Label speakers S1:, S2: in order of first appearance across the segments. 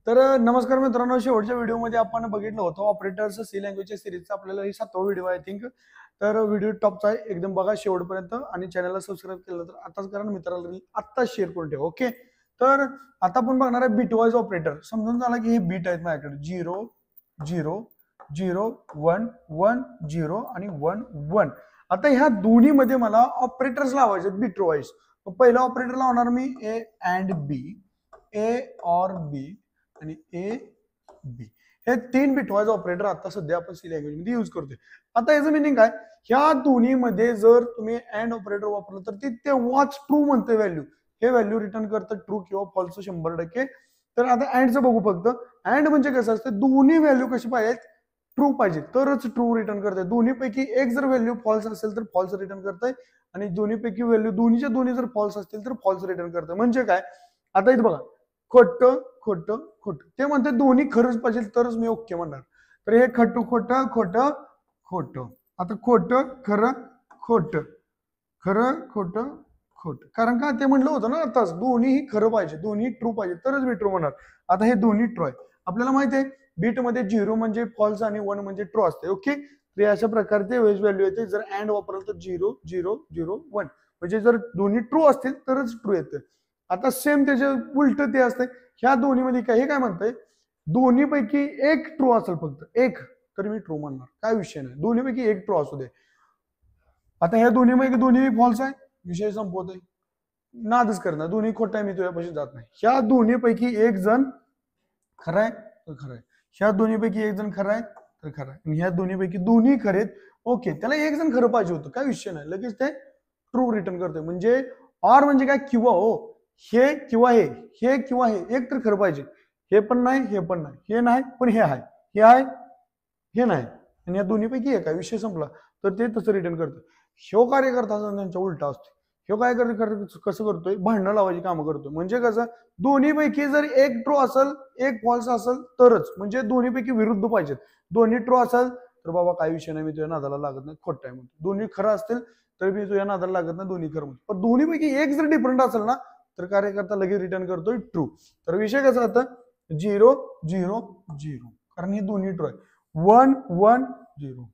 S1: तर नमस्कार मित्रांनो, शेवटच्या व्हिडिओमध्ये आपण बघितलं होतं ऑपरेटर्स सी लँग्वेजच्या सिरीजचा आपल्याला ही 7वा व्हिडिओ आय थिंक. तर व्हिडिओ टॉपचा आहे, एकदम बघा शेवटपर्यंत आणि चॅनलला सबस्क्राईब केलं तर आताच करा, मित्रांना आत्ताच शेअर करून ठेवा. ओके, तर आता आपण बघणार आहे बिटवाईज ऑपरेटर. समजून झाला की हे बीट आहेत माझ्याकडे 0 0 0 1 1 0 आणि 1 1. आता ह्या दोन्ही मध्ये मला ऑपरेटर्स लावायचे बिटवाईज. पहिला ऑपरेटर लावणार मी A and B, A or बी आणि ए बी. हे 3 बिटवाईज ऑपरेटर आता सध्या आपण सी लँग्वेज मध्ये यूज करतोय. आता याचं मिनिंग काय, ह्या दोन्ही मध्ये जर तुम्ही अँड ऑपरेटर वापरलं तर ते तेव्हाच ट्रू म्हणते व्हॅल्यू. हे व्हॅल्यू रिटर्न करतं ट्रू किंवा फॉल्स 100%. तर आता अँडचं बघू फक्त. अँड म्हणजे कसं असतं, दोन्ही व्हॅल्यू कशी पाहिजेत, ट्रू पाहिजे तरच ट्रू रिटर्न करते. दोन्हीपैकी एक जर व्हॅल्यू फॉल्स असेल तर फॉल्स रिटर्न करतंय आणि दोन्हीपैकी व्हॅल्यू दोन्हीच्या दोन्ही जर फॉल्स असतील तर फॉल्स रिटर्न करतंय. म्हणजे काय, आता इथे बघा, खोटं खोटं खोटं, ते म्हणते दोन्ही खरंच पाहिजे तरच मी ओके म्हणणार. तर हे खोटं खोटं खोटं खोटं. आता खोटं खरं खोटं, खरं खोटं खोटं, कारण का ते म्हणलं होतं ना आताच, दोन्ही खरं पाहिजे, दोन्ही ट्रू पाहिजे तरच मी ट्रू म्हणणार. आता हे दोन्ही ट्रू आहे. आपल्याला माहिती आहे बीट मध्ये 0 म्हणजे फॉल्स आणि 1 म्हणजे ट्रू असते. ओके, तर अशा प्रकारचे वेज व्हॅल्यू येते. जर अँड वापरलं तर 0 0 0 1, म्हणजे जर दोन्ही ट्रू असतील तरच ट्रू येते. आता सेम त्याच्या उलट ते असते. ह्या दोन्ही मध्ये काय, हे काय म्हणतंय, दोन्ही पैकी एक ट्रू असेल, फक्त एक, तर मी ट्रू म्हणणार, काय विषय नाही, दोन्ही पैकी एक ट्रू असू दे. आता ह्या दोन्ही पैकी दोन्ही फॉल्स आहे, विषय संपवतोय, नादच करणार, दोन्ही खोटा आहे, मी तुझ्यापाशी जात नाही. ह्या दोन्ही पैकी एक जण खरं आहे तर खरं आहे, ह्या दोन्ही पैकी एक जण खरं आहे तर खरं आहे, आणि ह्या दोन्ही पैकी दोन्ही खरेत. ओके, त्याला एक जण खरं पाहिजे होतं, काय विषय नाही, लगेच ते ट्रू रिटर्न करतोय. म्हणजे ऑर म्हणजे काय, किंवा हो, हे किंवा हे किंवा हे, एक तर खरं पाहिजे. हे पण नाही, हे पण नाही, हे नाही पण हे आहे, हे आहे हे नाही, आणि या दोन्हीपैकी एक आहे, विषय संपला. तर ते तसं रिटर्न करतं. ह्यो कार्यकर्ता त्यांच्या उलटा असतो. ह्यो काय कसं करतोय, भांडणं लावायची कामं करतोय. म्हणजे कसं, दोन्हीपैकी जर एक ट्रू असेल एक फॉल्स असेल तरच, म्हणजे दोन्हीपैकी विरुद्ध पाहिजेत. दोन्ही ट्रू असेल तर बाबा काय विषय नाही, मी तुझ्या नादाला लागत नाही, खोटं आहे म्हणतो. दोन्ही खरं असतील तर मी तुझ्या नादाला लागत नाही, दोन्ही खरं म्हणतो. पण दोन्हीपैकी एक जर डिफरंट असेल ना, तर कार्यकर्ता लगेच रिटर्न करतोय ट्रू. तर विषय कसा होता, 0 0 0, कारण हे दोन्ही ट्रू आहे. 1 1 0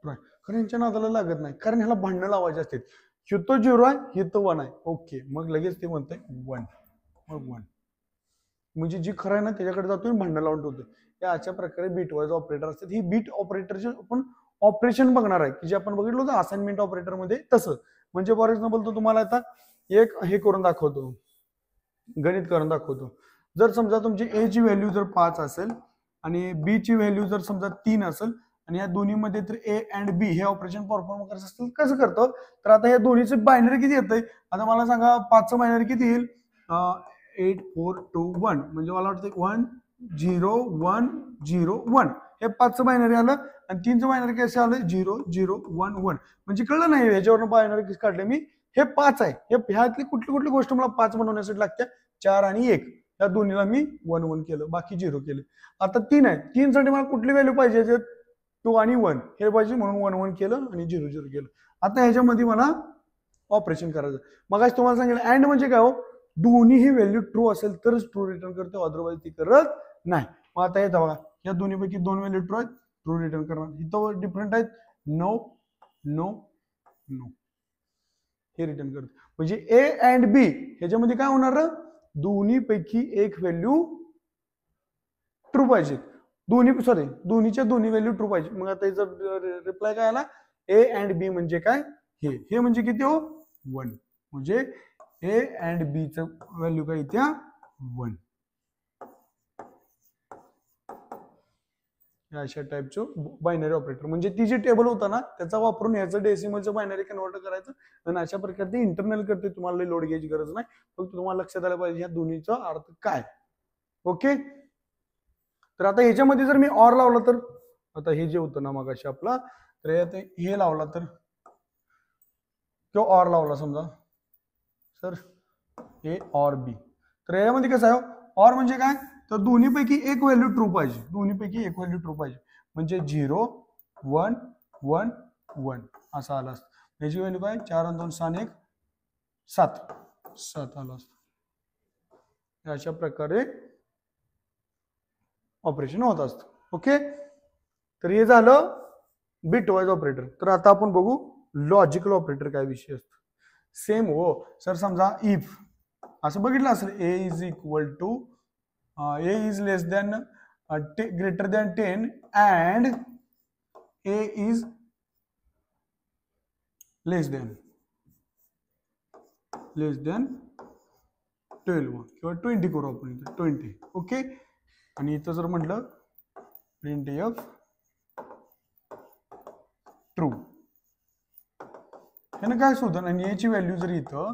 S1: ट्रू आहे, कारण यांच्या नादाला लागत नाही, कारण ह्याला भांडणं लावायचे असतात. हे तो 0 आहे, हे तो 1 आहे. ओके, मग लगेच ते म्हणतंय 1, मग 1, म्हणजे जी खरं आहे ना त्याच्याकडे जातो, भांडणं लावून ठेवतो. या अशा प्रकारे बीटवाईज ऑपरेटर असतात. ही बीट ऑपरेटरचे आपण ऑपरेशन बघणार आहे, की जे आपण बघितलं होतं असाइनमेंट ऑपरेटर मध्ये तसं. म्हणजे फॉर एक्झाम्पल तो तुम्हाला आता एक हे करून दाखवतो, गणित करून दाखवतो. जर समजा तुमची ए ची व्हॅल्यू जर 5 असेल आणि बी ची व्हॅल्यू जर समजा 3 असेल, आणि या दोन्हीमध्ये तर ए अँड बी हे ऑपरेशन परफॉर्म करायचं असतील, कसं करतो. तर आता या दोन्हीचं बायनरी किती येतंय, आता मला सांगा 5चं बायनरी किती येईल, 8 4 2 1, म्हणजे मला वाटतं 1 0 1 0 1, हे 5चं बायनरी आलं. आणि 3चं बायनरी कसं आलं, 0 0 1 1. म्हणजे कळलं नाही ह्याच्यावरून बायनरी कसं काढले मी, हे 5 आहे. ह्यातली कुठली कुठली गोष्ट मला 5 बनवण्यासाठी लागते, 4 आणि 1, या दोन्हीला मी 1 1 केलं, बाकी 0 केले. आता 3 आहे, 3 साठी मला कुठली व्हॅल्यू पाहिजे, 2 आणि 1 हे पाहिजे, म्हणून 1 1 केलं आणि 0 0 केलं. आता ह्याच्यामध्ये मला ऑपरेशन करायचं. मग आज तुम्हाला सांगितलं अँड म्हणजे काय हो, दोन्हीही व्हॅल्यू ट्रू असेल तरच ट्रू रिटर्न करतो, अदरवाईज ती करत नाही. मग आता येतं बघा, या दोन्हीपैकी 2 व्हॅल्यू ट्रू आहेत, ट्रू रिटर्न करणार. इथं डिफरंट आहेत, नो नो नो, हे रिटर्न करतो. म्हणजे ए अँड बी ह्याच्यामध्ये काय होणार, दोन्हीपैकी एक व्हॅल्यू ट्रू पाहिजे, दोन्हीच्या दोन्ही व्हॅल्यू ट्रू पाहिजे. मग आता याचा रिप्लाय काय आला, ए अँड बी म्हणजे काय, हे म्हणजे किती हो, 1, म्हणजे ए अँड बी चं व्हॅल्यू काय इथे 1. अशा टाईपचं बायनरी ऑपरेटर, म्हणजे ती जी टेबल होता ना त्याचा वापरून याचं डेसिमलचं बायनरी कन्वर्ट करायचं, आणि अशा प्रकारे ते इंटरनल करते. तुम्हाला लोड घ्यायची गरज नाही, फक्त तुम्हाला लक्षात आलं पाहिजे ह्या दोन्हीचा अर्थ काय. ओके, तर आता ह्याच्यामध्ये जर मी ऑर लावला तर, आता हे जे होतं ना मगाशी आपला, तर हे लावला तर, किंवा ऑर लावला समजा सर ए ऑर बी, तर यामध्ये कसं आहे, ऑर म्हणजे काय, तर दोन्हीपैकी एक व्हॅल्यू ट्रू पाहिजे, दोन्हीपैकी एक व्हॅल्यू ट्रू पाहिजे, म्हणजे 0 1 1 1 असं आलं असतं. याची व्हॅल्यू काय, 4 आणि 2 6 आणि 1 7 7 आलं असतं. अशा प्रकारे ऑपरेशन होत असतं. ओके, तर हे झालं बिटवाईज ऑपरेटर. तर आता आपण बघू लॉजिकल ऑपरेटर काय विषय असतो. सेम हो सर, समजा इफ असं बघितलं असेल A is equal to A is less than greater than 10 and A is less than 12 किंवा 20 करू आपण इथं 20. ओके, आणि इथं जर म्हटलं प्रिंट एफ ट्रू, ह्यानं काय शोधन आणि याची व्हॅल्यू जर इथं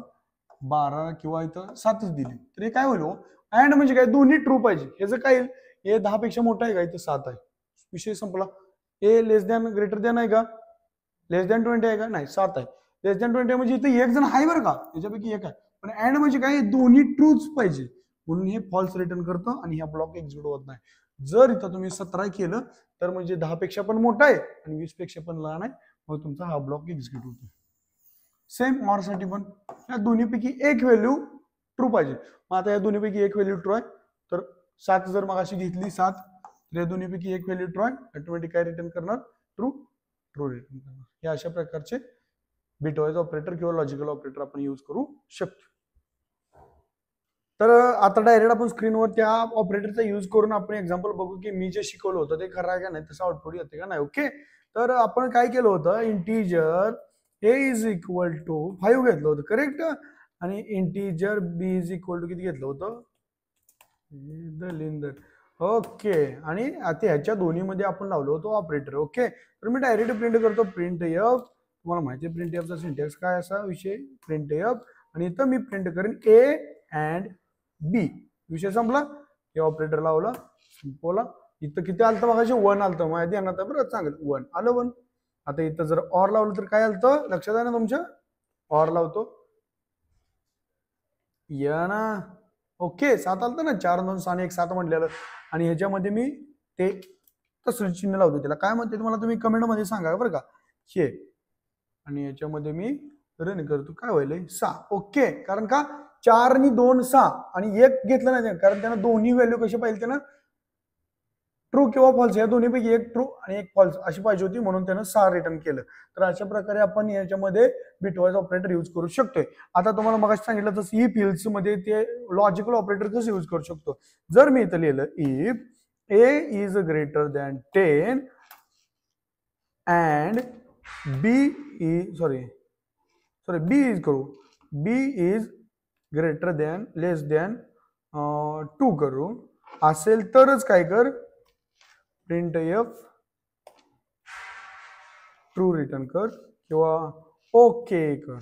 S1: 12 किंवा इथं 7च दिली तर हे काय होईल. अँड म्हणजे काय, दोन्ही ट्रू पाहिजे. ह्याचं काय येईल, हे 10 पेक्षा मोठा आहे का, इथं 7 आहे, विषय संपला. ए लेस दॅन ग्रेटर दॅन आहे का, लेस दॅन 20 आहे का, नाही 7 आहे. लेस दॅन 20 म्हणजे इथं एक जण आहे बरं का, त्याच्यापैकी एक आहे, पण अँड म्हणजे काय, दोन्ही ट्रूच पाहिजे, म्हणून हे फॉल्स रिटर्न करतं आणि हा ब्लॉक एक्झिक्यूट होत नाही. जर इथं तुम्ही 17 केलं तर म्हणजे 10 पेक्षा पण मोठा आहे आणि 20 पेक्षा पण लहान आहे, मग तुमचा हा ब्लॉक एक्झिक्यूट होतो. सेम ऑर साठी पण या दोन्हीपैकी एक व्हॅल्यू ट्रू पाहिजे. मग आता या दोन्हीपैकी एक व्हॅल्यू ट्रू आहे, तर 7 जर मग अशी घेतली 7, तर या दोन्हीपैकी एक व्हॅल्यू ट्रू आहे, ऑटोमॅटिक काय रिटर्न करणार, ट्रू, ट्रू रिटर्न करणार. हे अशा प्रकारचे बिटवाईज ऑपरेटर किंवा लॉजिकल ऑपरेटर आपण यूज करू शकतो. तर आता डायरेक्ट आपण स्क्रीनवर त्या ऑपरेटरचा यूज करून आपण एक्झाम्पल बघू की मी जे शिकवलं होतं ते खरं आहे का नाही, तसं आउटपुट येते का नाही. ओके, तर आपण काय केलं होतं, integer A is equal to 5 घेतलं होतं, करेक्ट, आणि integer B is equal to किती घेतलं होतं, दलिंदर. ओके, आणि आता ह्याच्या दोन्हीमध्ये आपण लावलो होतो ऑपरेटर. ओके, तर मी डायरेक्ट प्रिंट करतो प्रिंट एफ. तुम्हाला माहिती आहे प्रिंट एफचा सिंटॅक्स काय असा विषय, प्रिंट एफ, आणि इथं मी प्रिंट करेन ए अँड बी, विषय संपला. हे ऑपरेटर लावला, संपवला. इथं किती आलतं बघायचे, 1 आलतं, माहिती आहे ना, बरं चांगलं 1 आलं 1. आता इथं जर ऑर लावलं तर काय आलतं, लक्षात आहे ना तुमच्या, ऑर लावतो या ना. ओके, 7 आलतं ना, 4 2 6 1 7 म्हटलेलं, आणि ह्याच्यामध्ये मी ते तसं चिन्ह लावतो, त्याला काय म्हणते तुम्हाला तुम्ही कमेंट मध्ये सांगा बरं का. हे आणि याच्यामध्ये मी रन करतो, काय व्हायलंय 6. ओके, कारण का 4 आणि 2 6 आणि 1 घेतलं नाही, कारण त्यांना दोन्ही व्हॅल्यू कशी पाहिजे, त्यांना ट्रू किंवा फॉल्स या दोन्हीपैकी एक ट्रू आणि एक फॉल्स अशी पाहिजे होती, म्हणून त्यानं 6 रिटर्न केलं. तर अशा प्रकारे आपण याच्यामध्ये बिटवाईज ऑपरेटर यूज करू शकतोय. आता तुम्हाला मगाशी सांगितलं तसं ई फिल्ड्स मध्ये ते लॉजिकल ऑपरेटर कसं यूज करू शकतो. जर मी इथं लिहिलं if A is greater than 10 and B is B is करू, B is greater than less than 2 करू असेल तरच काय कर, प्रिंट एफ ट्रू रिटर्न कर किंवा ओके कर,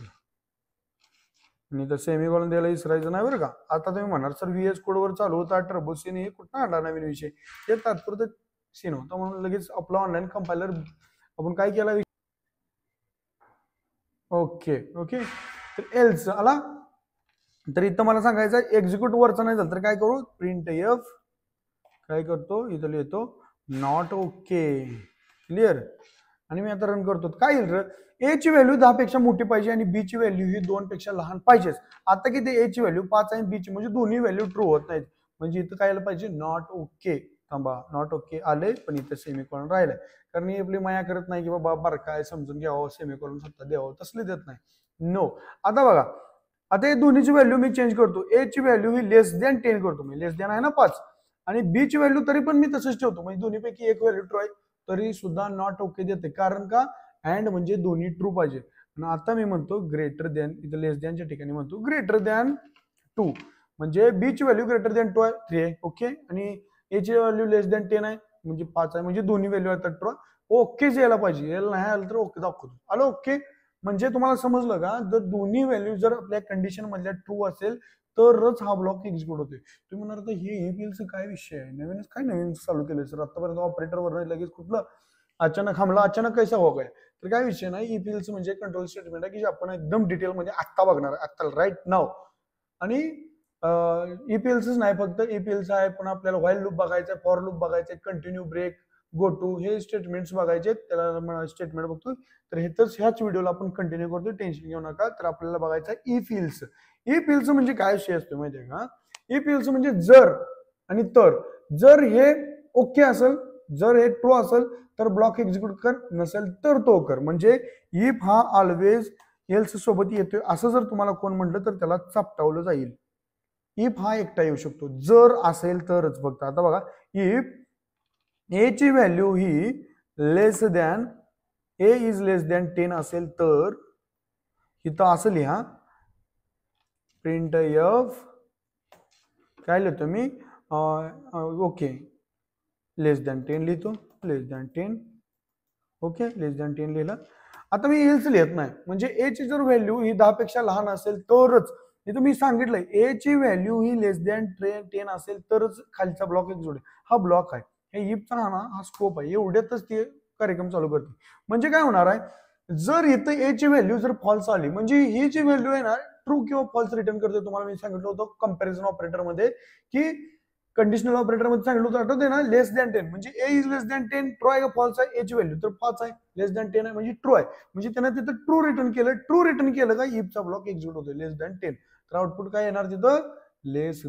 S1: आणि तर सेमीकोलन द्यायला विसरायचं नाही बरं का. आता तुम्ही म्हणणार सर व्हीएस कोडवर चालू होता टर्बो सीन, हे कुठं आणला नवीन विषय, हे तात्पुरतं सीन होता म्हणून लगेच आपला ऑनलाईन कंपायलर आपण काय केला. ओके ओके, तर एल्स आला, तर इथं मला सांगायचं एक्झिक्यूट वरचा नाही झालं तर काय करू, प्रिंट एफ काय करतो, इथं लिहितो नॉट ओके, क्लिअर, आणि मी आता रन करतो. काय येईल, ए ची व्हॅल्यू 10 पेक्षा मोठी पाहिजे आणि बी ची व्हॅल्यू ही 2 पेक्षा लहान पाहिजेच. आता किती, ए ची व्हॅल्यू 5 आणि बी ची, म्हणजे दोन्ही व्हॅल्यू ट्रू होत नाहीत, म्हणजे इथं काय आलं पाहिजे, नॉट ओके. थांबा, नॉट ओके आले पण इथं सेमीकोलन राहिलंय, कारण ही आपली माया करत नाही की बाबा बरं काय समजून घ्यावं, सेमीकोलन स्वतः द्यावं, तसले देत नाही. नो, आता बघा, आता हे दोन्हीची व्हॅल्यू मी चेंज करतो. ए ची व्हॅल्यू ही लेस दॅन 10 करतो मी, लेस दॅन आहे ना 5, आणि बी ची व्हॅल्यू तरी पण मी तसंच ठेवतो, म्हणजे दोन्हीपैकी एक व्हॅल्यू ट्रू आहे तरी सुद्धा नॉट ओके देते, कारण का अँड म्हणजे दोन्ही ट्रू पाहिजे. आणि आता मी म्हणतो ग्रेटर दॅन, इथं लेस दॅनच्या ठिकाणी म्हणतो ग्रेटर दॅन 2, म्हणजे बी ची व्हॅल्यू ग्रेटर दॅन 2 आहे, 3 आहे. ओके, आणि ए ची व्हॅल्यू लेस दॅन 10 आहे म्हणजे 5 आहे, म्हणजे दोन्ही व्हॅल्यू आता ट्रू. ओकेच यायला पाहिजे, यायला नाही आलं तर ओके दाखवतो. आलो ओके, म्हणजे तुम्हाला समजलं का, जर दोन्ही व्हॅल्यू जर आपल्या कंडिशन मधल्या ट्रू असेल तरच हा ब्लॉक एक्झिक्यूट होतोय. तुम्ही म्हणाल तर हे ईपीएलचं काय विषय आहे, नवीनच काय नवीन चालू केलं सर, आतापर्यंत ऑपरेटरवर लगेच कुठलं अचानक हमला, अचानक कैसा हो गया. तर काय विषय नाही, ईपीएलचं म्हणजे कंट्रोल स्टेटमेंट आहे की आपण एकदम डिटेलमध्ये आत्ता बघणार, आत्ता राईट नाव. आणि ईपीएलच नाही, फक्त ईपीएलचं आहे, पण आपल्याला व्हाईल लूप बघायचं, फॉर लूप बघायचं, कंटिन्यू, ब्रेक, गो टू, हे स्टेटमेंट्स बघायचे, त्याला स्टेटमेंट बघतो. तर हे तर ह्याच व्हिडिओला आपण कंटिन्यू करतो, टेन्शन घेऊ नका. तर आपल्याला बघायचं आहे ईपीएलच. ईपीएलच म्हणजे काय विषय असतो माहितीये का, ईपीएलच म्हणजे जर आणि तर, जर हे ओके असेल, जर हे ट्रू असेल तर ब्लॉक एक्झिक्यूट कर, नसेल तर तो कर. म्हणजे इफ हा ऑलवेज एल्स सोबत येतोय असं जर तुम्हाला कोण म्हटलं तर त्याला चापटावलं जाईल. इफ हा एकटा येऊ शकतो, जर असेल तरच फक्त. आता बघा, इफ ए ची value he less than A is less than 10 असेल तर इथं असं लिहा, प्रिंट एफ काय लिहितो मी, ओके लेस दॅन 10 लिहितो, लेस दॅन 10, ओके लेस दॅन 10 लिहिलं. आता मी एल्स लिहित नाही, म्हणजे ए ची जर व्हॅल्यू ही 10 पेक्षा लहान असेल तरच, हे तुम्ही सांगितलंय ए ची व्हॅल्यू ही लेस दॅन 10 असेल तरच खालचा ब्लॉक एक्झिक्यूट. हा ब्लॉक आहे, हे इफचा हा स्कोप आहे, एवढ्यातच ते कार्यक्रम चालू करते. म्हणजे काय होणार आहे, जर इथं ए ची व्हॅल्यू जर फॉल्स आली, म्हणजे ही जी व्हॅल्यू आहे ना ट्रू किंवा फॉल्स रिटर्न करते. तुम्हाला मी सांगितलं होतं कंपॅरिझन ऑपरेटर मध्ये, की कंडिशनल ऑपरेटर मध्ये सांगितलं होतं, आठवते ना, लेस दॅन 10 म्हणजे ए इज लेस दॅन 10, ट्रू आहे का फॉल्स आहे, ए ची व्हॅल्यू तर फॉल्स आहे, लेस दॅन 10 आहे म्हणजे ट्रू आहे. म्हणजे त्यानं तिथं ट्रू रिटर्न केलं, ट्रू रिटर्न केलं का इफचा ब्लॉक एक्झिक्यूट होतो लेस दॅन 10. तर आउटपुट काय येणार तिथं, लेस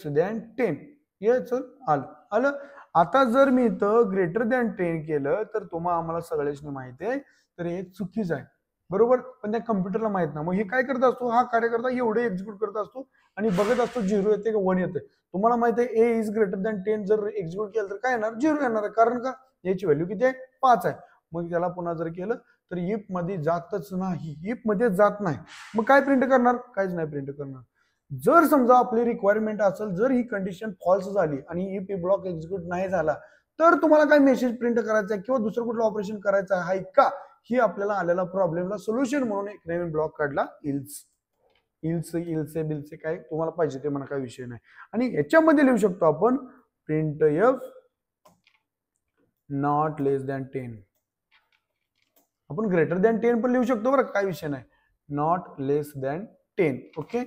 S1: दॅन 10. याच आलं. आता जर मी इथं ग्रेटर दॅन 10 केलं तर आम्हाला सगळ्यांनी माहिती आहे तर हे चुकीचं आहे, बरोबर. पण त्या कम्प्युटरला माहित ना, मग हे काय करत असतो, हा कार्यकर्ता एवढे एक्झिक्यूट करत असतो आणि बघत असतो 0 येते का 1 येते. तुम्हाला माहिती आहे ए इज ग्रेटर दॅन 10 जर एक्झिक्यूट केलं तर काय येणार, 0 येणार आहे. कारण का, याची व्हॅल्यू किती आहे, 5 आहे. मग त्याला पुन्हा जर केलं तर इफ मध्ये जातच नाही, इफ मध्ये जात नाही. मग काय प्रिंट करणार, काहीच नाही प्रिंट करणार. जर समजा आपली रिक्वायरमेंट असेल, जर ही कंडिशन फॉल्स झाली आणि इफ ब्लॉक एक्झिक्यूट नाही झाला तर तुम्हाला काय मेसेज प्रिंट करायचा आहे किंवा दुसरं कुठलं ऑपरेशन करायचं आहे का, ही आपल्याला आलेला प्रॉब्लेमला सोल्युशन म्हणून एक नवीन ब्लॉक काढला, इल्से बिलसे काय तुम्हाला पाहिजे ते म्हणा, काय विषय नाही. आणि याच्यामध्ये लिहू शकतो आपण print F not less than 10. आपण ग्रेटर दॅन 10 पण लिहू शकतो बरं, काय विषय नाही, नॉट लेस दॅन 10. ओके.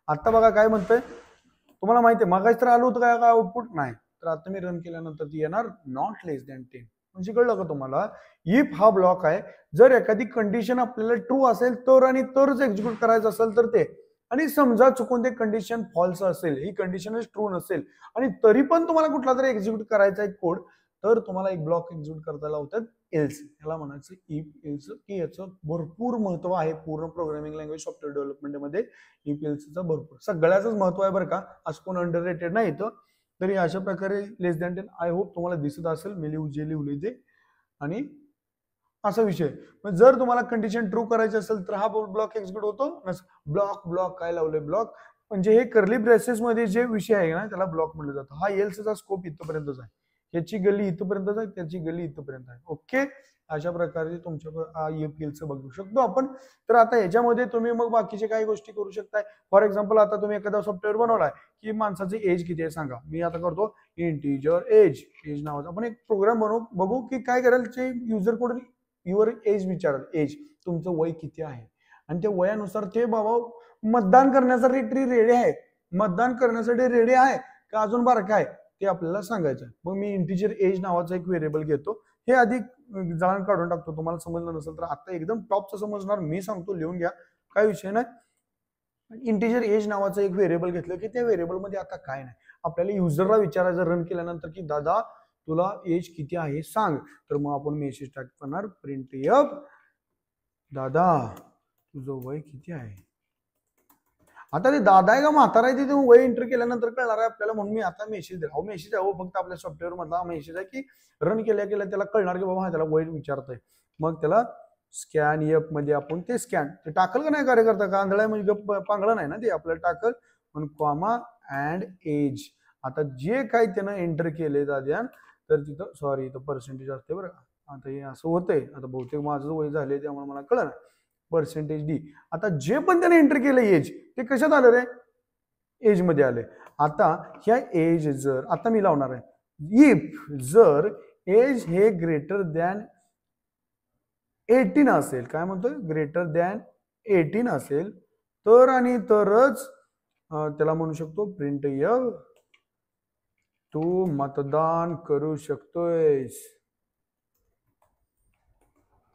S1: आता बघा काय म्हणतंय, तुम्हाला माहिती आहे मागास तर आलं होतं काय आउटपुट नाही, तर आता मी रन केल्यानंतर ती येणार नॉट लेस दॅन 10. म्हणजे कळलं का तुम्हाला, इफ हा ब्लॉक आहे, जर एखादी कंडिशन आपल्याला ट्रू असेल तर आणि तरच एक्झिक्यूट करायचं असेल तर ते, आणि समजा चुकून ते कंडिशन फॉल्स असेल, ही कंडिशन ट्रू नसेल आणि तरी पण तुम्हाला कुठला तरी एक्झिक्यूट करायचा आहे कोड, तर तुम्हाला एक ब्लॉक एक्झिक्यूट करता लावतात एल्स. याला म्हणायचं इफ एल्स, की याचं भरपूर महत्व आहे पूर्ण प्रोग्रामिंग लँग्वेज सॉफ्टवेअर डेव्हलपमेंट मध्ये. इफ एल्सचं भरपूर सगळ्याच महत्व आहे बरं का, असं कोण अंडर रेटेड नाही येतं. तरी अशा प्रकारे लेस दॅन 10 आय होप तुम्हाला दिसत असेल, मी जे लिहिलंय ते. आणि असा विषय, जर तुम्हाला कंडिशन ट्रू करायची असेल तर हा ब्लॉक एक्झिक्यूट होतो. ब्लॉक काय लावलंय, ब्लॉक म्हणजे हे कर्ली ब्रेसेस मध्ये जे विषय आहे ना त्याला ब्लॉक म्हटलं जातं. हा एल्सचा स्कोप इथपर्यंतच आहे, याची गल्ली इथपर्यंतच आहे, त्याची गल्ली इथपर्यंत आहे. ओके, अशा प्रकारे तुमच्या एलचं बघू शकतो आपण. तर आता याच्यामध्ये तुम्ही मग बाकीचे काही गोष्टी करू शकताय. फॉर एक्झाम्पल आता तुम्ही एखादा सॉफ्टवेअर बनवलाय की माणसाचे एज किती आहे सांगा, मी आता करतो इंटिजर एज नावाचा आपण एक प्रोग्राम बनवू, बघू की काय करायला, युजर कोड युअर एज विचारल, एज तुमचं वय किती आहे, आणि त्या वयानुसार ते बाबा मतदान करण्यासाठी रेडी आहे, मतदान करण्यासाठी रेडी आहे का अजून बारका आहे ते आपल्याला सांगायचं. मग मी इंटिजर एज नावाचा एक व्हेरिएबल घेतो, हे आधी जाण काढून टाकतो. तुम्हाला समजलं नसेल तर आता एकदम टॉपचं समजणार, मी सांगतो लिहून घ्या, काय विषय नाही. इंटिजर एज नावाचं एक व्हेरिएबल घेतलं की त्या व्हेरिएबल मध्ये आता काय नाही, आपल्याला युजरला विचारायचं रन केल्यानंतर की दादा तुला एज किती आहे सांग, तर मग आपण मेसेज टाईप करणार प्रिंट एफ दादा तुझं वय किती आहे. आता ते दादा आहे का म्हातारा आहे ते वय एंटर केल्यानंतर कळणार आहे आपल्याला, म्हणून मी आता मेसेज दिला. मेसेज आहे फक्त आपल्या सॉफ्टवेअर मधला मेसेज आहे की रन केल्या त्याला कळणार की बाबा त्याला वय विचारतंय. मग त्याला स्कॅन एफ मध्ये आपण ते स्कॅन ते टाकल का नाही कार्यकर्ता, का आंधळा म्हणजे पांगळा नाही ना, ते आपल्याला टाकल म्हणून कॉमा अँड एज. आता जे काही त्यानं एंटर केले दाद्यान तर तिथं सॉरी इथं पर्सेंटेज असते बरं. आता हे असं होतंय, आता बहुतेक माझं वय झालंय त्यामुळे मला कळलं पर्सेंटेज डी. आता जे पण त्याने एंटर केलं एज ते कशात आलं रे, एज मध्ये आले. आता ह्या एज जर आता मी लावणार आहे इफ जर एज हे ग्रेटर दॅन 18 असेल, काय म्हणतोय ग्रेटर दॅन 18 असेल तर आणि तरच त्याला म्हणू शकतो प्रिंट एफ तू मतदान करू शकतोयस.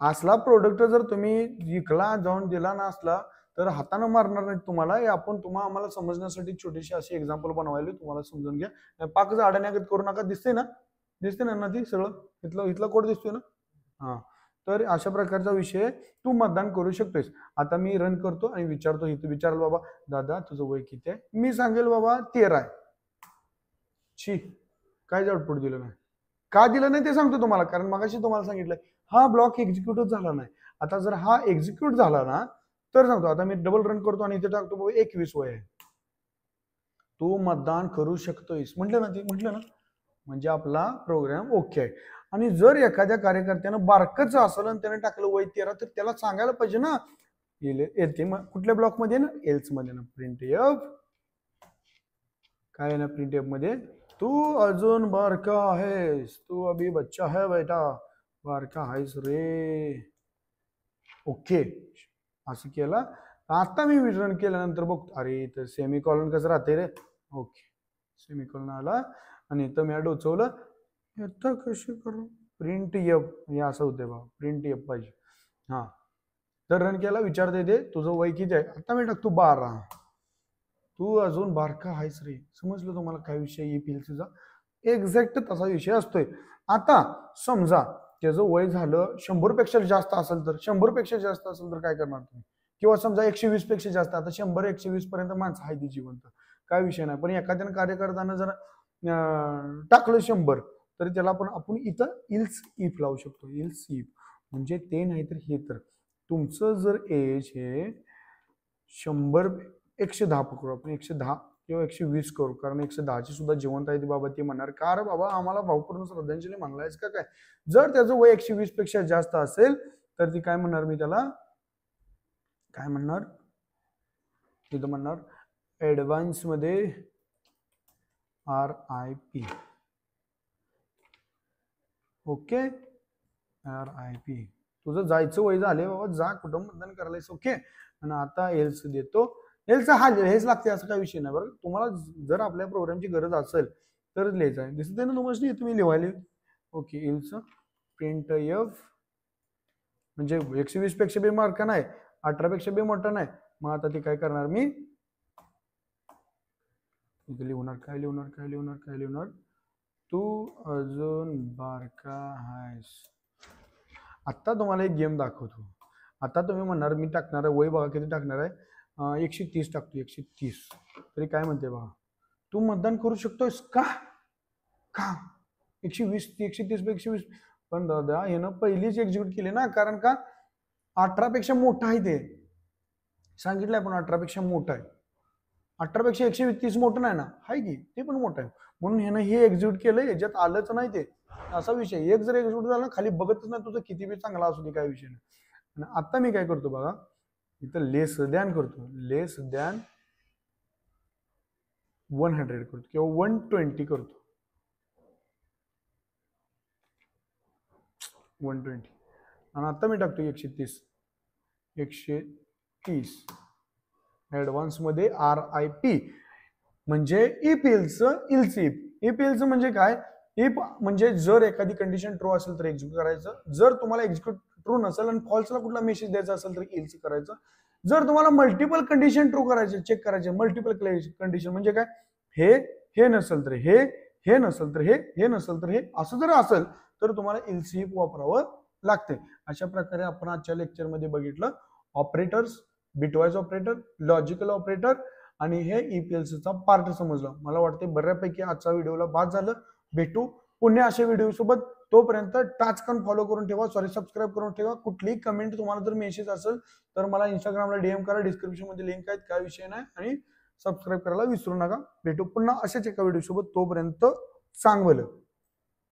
S1: असला प्रोडक्ट जर तुम्ही विकला जाऊन दिला नसला तर हाताने मारणार नाही तुम्हाला. हे आपण आम्हाला समजण्यासाठी छोटीशी अशी एक्झाम्पल बनवायला तुम्हाला समजून घ्या. पाक अडण्यागत करू नका. दिसते ना ती सगळं इथला कोड दिसतोय ना. हा, तर अशा प्रकारचा विषय तू मतदान करू शकतोस. आता मी रन करतो आणि विचारतो. इथे विचारलं बाबा दादा तुझं वय किती आहे, मी सांगेल बाबा 13 आहे. शी काय आउटपुट दिलं नाही. का दिलं नाही ते सांगतो तुम्हाला, कारण मगाशी तुम्हाला सांगितलंय हा ब्लॉक एक्झिक्यूट झाला नाही. आता जर हा एक्झिक्यूट झाला ना तर सांगतो. आता मी डबल रन करतो आणि इथे टाकतो बाबा 21 वय आहे, तू मतदान करू शकतोयस. म्हटलं ना म्हणजे आपला प्रोग्राम ओके आहे. आणि जर एखाद्या कार्यकर्त्यानं बारकच असेल आणि त्याने टाकलं वय 13 तर त्याला सांगायला पाहिजे ना. येते कुठल्या ब्लॉक मध्ये ना, एल्स मध्ये ना. प्रिंट एफ काय आहे ना, प्रिंट एफ मध्ये तू अजून बारका आहेस, तू अभी बच्चा है बेटा, बारका आहेस रे. ओके असं केलं. आता मी विजन केल्यानंतर बघतो अरे तर सेमिकॉलन कसं राहते रे. ओके सेमिकॉलन आला आणि इथं मी डोचवलं. आता कशी करू प्रिंट एफ, हे असं होते बा, प्रिंट एफ पाहिजे. हा तर रन केला, विचारते ते तुझं वय किती आहे. आता मी टाकतो 12, तू अजून बारका आहेस रे. समजलं तुम्हाला काय विषय ईपीएलसीचा एक्झॅक्ट तसा विषय असतोय. आता समजा त्याचं वय झालं 100 पेक्षा जास्त असेल तर, 100 पेक्षा जास्त असेल तर काय करणार तुम्ही, किंवा समजा 120 पेक्षा जास्त. आता 100-120 पर्यंत माणसं आहे ती जिवंत, काय विषय नाही. पण एखाद्या कार्यकर्त्यानं जर टाकलं 100 तर त्याला आपण इथं इल्स इफ लावू शकतो. इल्स इफ म्हणजे ते नाही तर हे. तर तुमचं जर एज हे 100 110 पकडू आपण, 110 किंवा 120 करू, कारण 110ची सुद्धा जिवंत आहे ती बाबा. ती म्हणणार का रे बाबा आम्हाला भावपूर्ण श्रद्धांजली म्हणलायस का काय. जर त्याचं वय 120 पेक्षा जास्त असेल तर ती काय म्हणणार, मी त्याला काय म्हणणार, तिथं म्हणणार ऍडव्हान्स मध्ये RIP. Okay RIP. तुझं जायचं वय झाले बाबा, जा कुठं मतदान करायलायस. ओके आणि आता एल्स देतो. एल्स हा हेच लागते असं काही विषय नाही बरं. तुम्हाला जर आपल्या प्रोग्रामची गरज असेल तर लिहायचं आहे. दिसते ना तुम्हाला, तुम्ही लिहायला. ओके एल्स प्रिंट एफ म्हणजे 120 पेक्षा बी मार्क नाही, 18 पेक्षा बी मोठा नाही. मग आता ते काय करणार, मी इथे लिहणार तू अजून बारका आहेस. आता तुम्हाला एक गेम दाखवतो. आता तुम्ही म्हणणार मी टाकणार आहे वय बघा किती टाकणार आहे, 130 टाकतो. 130 तरी काय म्हणते बघा, तू मतदान करू शकतोस का. 120 130 120. पण दादा यानं पहिलीच एक्झिक्यूट केली ना, कारण का 18 पेक्षा मोठा आहे. ते सांगितलंय आपण 18 पेक्षा मोठा आहे. 18 पेक्षा 130 मोठं नाही ना, आहे की ते पण मोठं आहे. म्हणून ह्यानं हे एक्झिक्यूट केलंय, याच्यात आलंच नाही ते. असा विषय एक जर एक्झिक्यूट झाला खाली बघतच नाही, तुझं किती बी चांगला असू दे काय विषय नाही. आणि आता मी काय करतो बघा, इथं लेस द्यान करतो, लेस द्यान 100 करतो किंवा 120 करतो. 120 आणि आता मी टाकतो 130. ऍडव्हान्स मध्ये RIP म्हणजे ईपीएलचं इल्स इफ. ईपीएलचं म्हणजे काय, इफ म्हणजे जर एखादी कंडिशन ट्रू असेल तर एक्झिक्यूट करायचं. जर तुम्हाला एक्झिक्यूट ट्रू नसेल आणि फॉल्सला कुठला मेसेज द्यायचा असेल तर इल्स करायचं. जर तुम्हाला मल्टिपल कंडिशन ट्रू करायचे, चेक करायचे, मल्टिपल कंडिशन म्हणजे काय, हे नसेल तर हे नसेल तर हे नसेल तर हे, असं जर असेल तर तुम्हाला इल्स इफ वापरावं लागते. अशा प्रकारे आपण आजच्या लेक्चरमध्ये बघितलं operators, bitwise operator, logical operator आणि हे ईपीएलसीचा पार्ट समजला. मला वाटते बऱ्यापैकी आजच्या व्हिडिओला बाद झालं. भेटू पुन्हा अशा व्हिडिओ सोबत. तोपर्यंत टाचकन फॉलो करून ठेवा, सबस्क्राईब करून ठेवा. कुठलीही कमेंट तुम्हाला जर मेसेज असेल तर मला इंस्टाग्रामला DM करा, डिस्क्रिप्शन मध्ये लिंक आहेत, काय विषय नाही. आणि सबस्क्राईब करायला विसरू नका. भेटू पुन्हा अशाच एका व्हिडिओ सोबत. तोपर्यंत चांगलं.